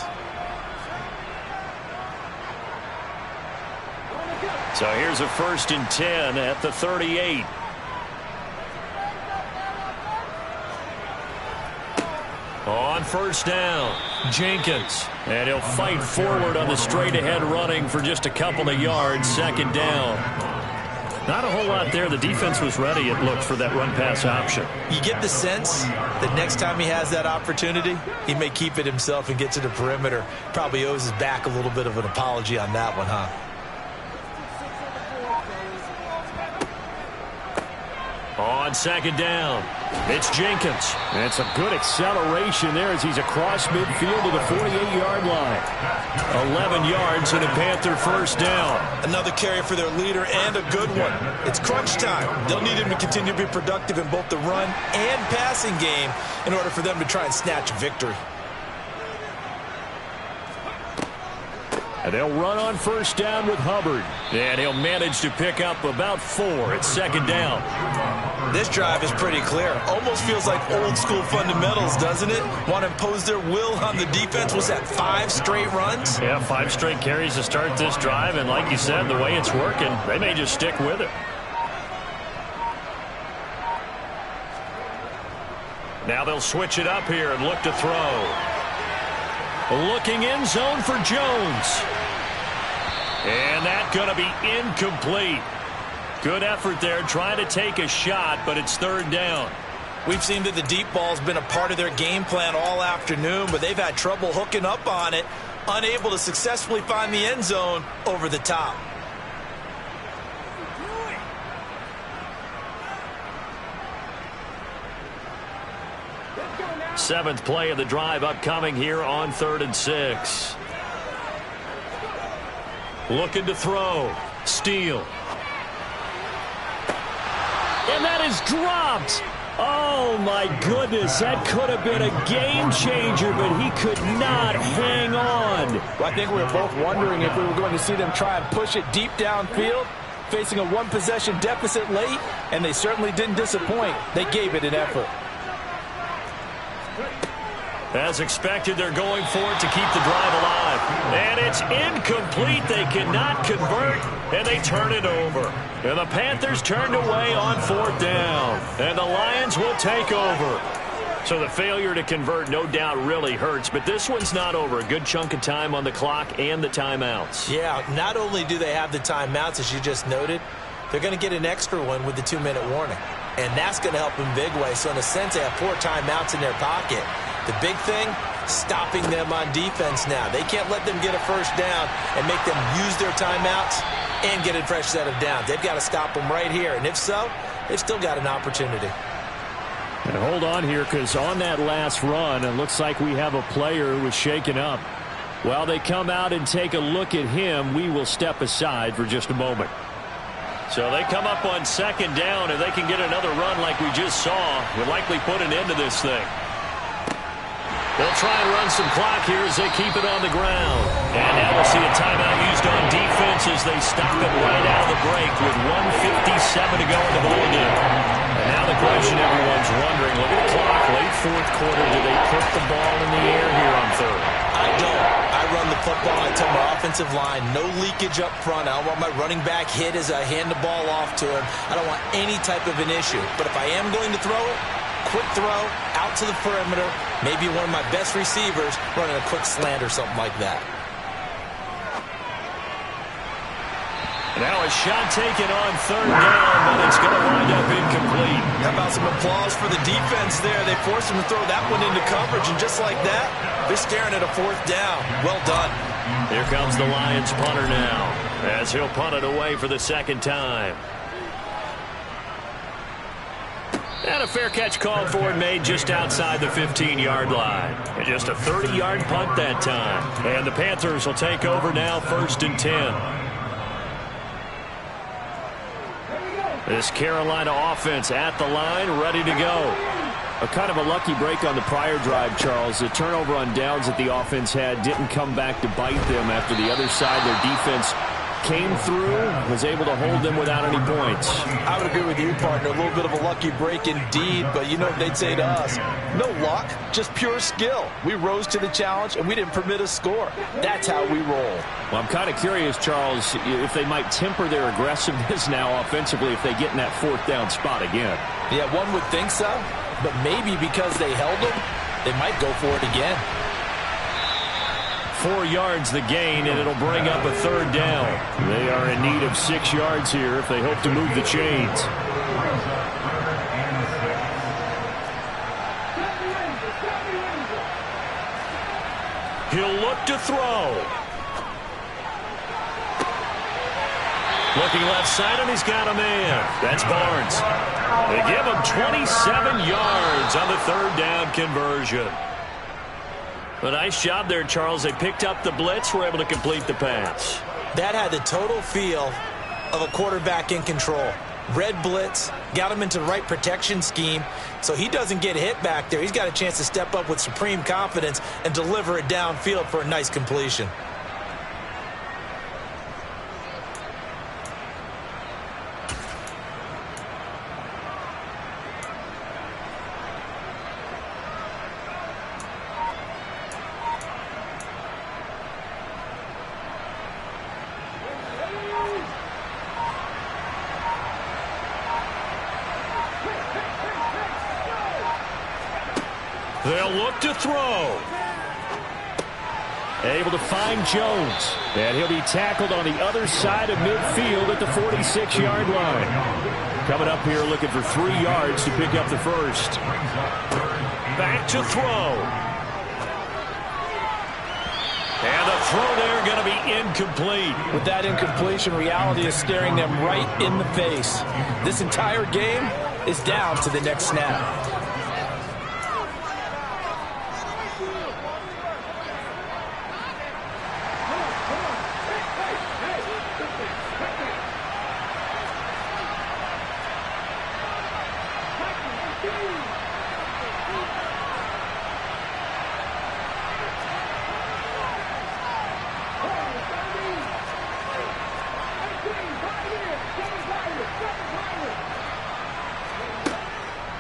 So here's a 1st and 10 at the 38. On first down, Jenkins. And he'll fight forward on the straight-ahead running for just a couple of yards, 2nd down. Not a whole lot there. The defense was ready, it looked, for that run-pass option. You get the sense that next time he has that opportunity, he may keep it himself and get to the perimeter. Probably owes his back a little bit of an apology on that one, huh? On second down, it's Jenkins. That's a good acceleration there as he's across midfield to the 48-yard line. 11 yards and a Panther first down. Another carry for their leader and a good one. It's crunch time. They'll need him to continue to be productive in both the run and passing game in order for them to try and snatch victory. And they'll run on first down with Hubbard. And he'll manage to pick up about 4 at second down. This drive is pretty clear. Almost feels like old school fundamentals, doesn't it? Want to impose their will on the defense. Was that 5 straight runs? Yeah, 5 straight carries to start this drive. And like you said, the way it's working, they may just stick with it. Now they'll switch it up here and look to throw. Looking end zone for Jones. And that's going to be incomplete. Good effort there trying to take a shot, but it's third down. We've seen that the deep ball's been a part of their game plan all afternoon, but they've had trouble hooking up on it, unable to successfully find the end zone over the top. Seventh play of the drive upcoming here on 3rd and 6. Looking to throw. Steele. And that is dropped. Oh, my goodness. That could have been a game changer, but he could not hang on. Well, I think we were both wondering if we were going to see them try and push it deep downfield, facing a one-possession deficit late, and they certainly didn't disappoint. They gave it an effort. As expected, they're going for it to keep the drive alive. And it's incomplete. They cannot convert, and they turn it over. And the Panthers turned away on 4th down. And the Lions will take over. So the failure to convert no doubt really hurts, but this one's not over. A good chunk of time on the clock and the timeouts. Yeah, not only do they have the timeouts, as you just noted, they're going to get an extra one with the 2-minute warning. And that's going to help them big way. So in a sense, they have 4 timeouts in their pocket. The big thing, stopping them on defense now. They can't let them get a first down and make them use their timeouts and get a fresh set of downs. They've got to stop them right here. And if so, they've still got an opportunity. And hold on here, because on that last run, it looks like we have a player who was shaken up. While they come out and take a look at him, we will step aside for just a moment. So they come up on second down, and they can get another run like we just saw. Would likely put an end to this thing. They'll try and run some clock here as they keep it on the ground. And now we'll see a timeout used on defense as they stop it right out of the break with 1:57 to go in the ballgame. And now the question everyone's wondering, look at the clock, late 4th quarter, do they put the ball in the air here on 3rd? I don't. I run the football. I tell my offensive line, no leakage up front. I don't want my running back hit as I hand the ball off to him. I don't want any type of an issue. But if I am going to throw it, quick throw, out to the perimeter, maybe one of my best receivers running a quick slant or something like that. Now a shot taken on 3rd down, but it's going to wind up incomplete. How about some applause for the defense there? They forced him to throw that one into coverage, and just like that, they're staring at a 4th down. Well done. Here comes the Lions punter now, as he'll punt it away for the 2nd time. And a fair catch called for and made just outside the 15-yard line. And just a 30-yard punt that time. And the Panthers will take over now, 1st and 10. This Carolina offense at the line, ready to go. A kind of a lucky break on the prior drive, Charles. The turnover on downs that the offense had didn't come back to bite them after the other side. Their defense came through, was able to hold them without any points. I would agree with you, partner. A little bit of a lucky break indeed, but you know what they'd say to us? No luck, just pure skill. We rose to the challenge, and we didn't permit a score. That's how we roll. Well, I'm kind of curious, Charles, if they might temper their aggressiveness now offensively if they get in that 4th down spot again. Yeah, one would think so, but maybe because they held them, they might go for it again. 4 yards the gain, and it'll bring up a 3rd down. They are in need of 6 yards here if they hope to move the chains. He'll look to throw. Looking left side, and he's got a man. That's Barnes. They give him 27 yards on the third down conversion. A nice job there, Charles. They picked up the blitz, were able to complete the pass. That had the total feel of a quarterback in control. Red blitz, got him into the right protection scheme, so he doesn't get hit back there. He's got a chance to step up with supreme confidence and deliver it downfield for a nice completion. They'll look to throw. Able to find Jones. And he'll be tackled on the other side of midfield at the 46-yard line. Coming up here looking for 3 yards to pick up the first. Back to throw. And the throw there going to be incomplete. With that incompletion, reality is staring them right in the face. This entire game is down to the next snap.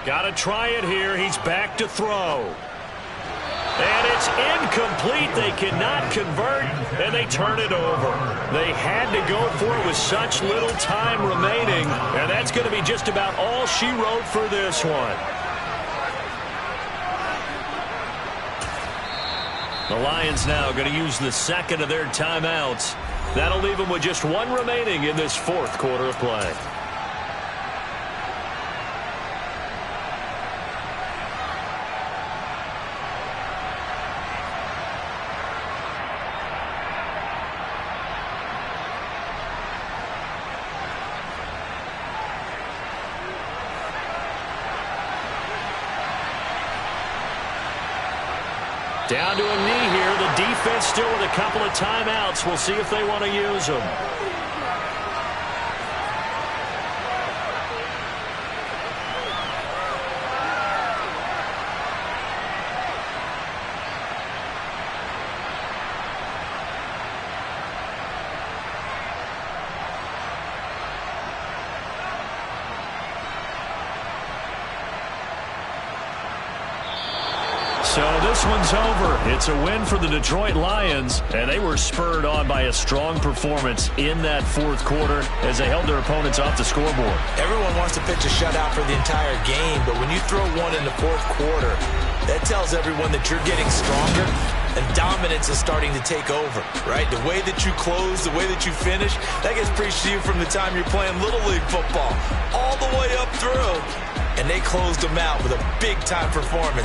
Got to try it here. He's back to throw. And it's incomplete. They cannot convert, and they turn it over. They had to go for it with such little time remaining, and that's going to be just about all she wrote for this one. The Lions now going to use the second of their timeouts. That'll leave them with just one remaining in this fourth quarter of play. Down to a knee here. The defense still with a couple of timeouts. We'll see if they want to use them. So this one's over. It's a win for the Detroit Lions, and they were spurred on by a strong performance in that fourth quarter as they held their opponents off the scoreboard. Everyone wants to pitch a shutout for the entire game, but when you throw one in the fourth quarter, that tells everyone that you're getting stronger and dominance is starting to take over, right? The way that you close, the way that you finish, that gets preached to you from the time you're playing Little League football all the way up through, and they closed them out with a big-time performance.